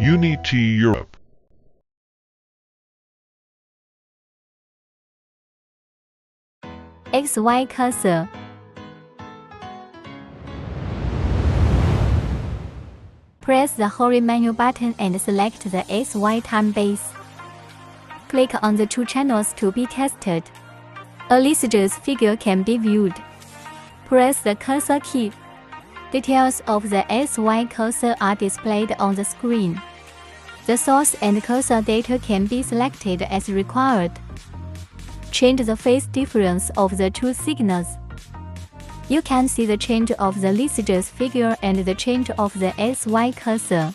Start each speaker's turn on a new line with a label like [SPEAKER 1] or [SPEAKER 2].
[SPEAKER 1] Uni-T Europe.
[SPEAKER 2] XY cursor. Press the hurry menu button and select the SY time base. Click on the two channels to be tested. A Lysager's figure can be viewed. Press the cursor key. Details of the SY cursor are displayed on the screen. The source and cursor data can be selected as required. Change the phase difference of the two signals. You can see the change of the Lysager's figure and the change of the SY cursor.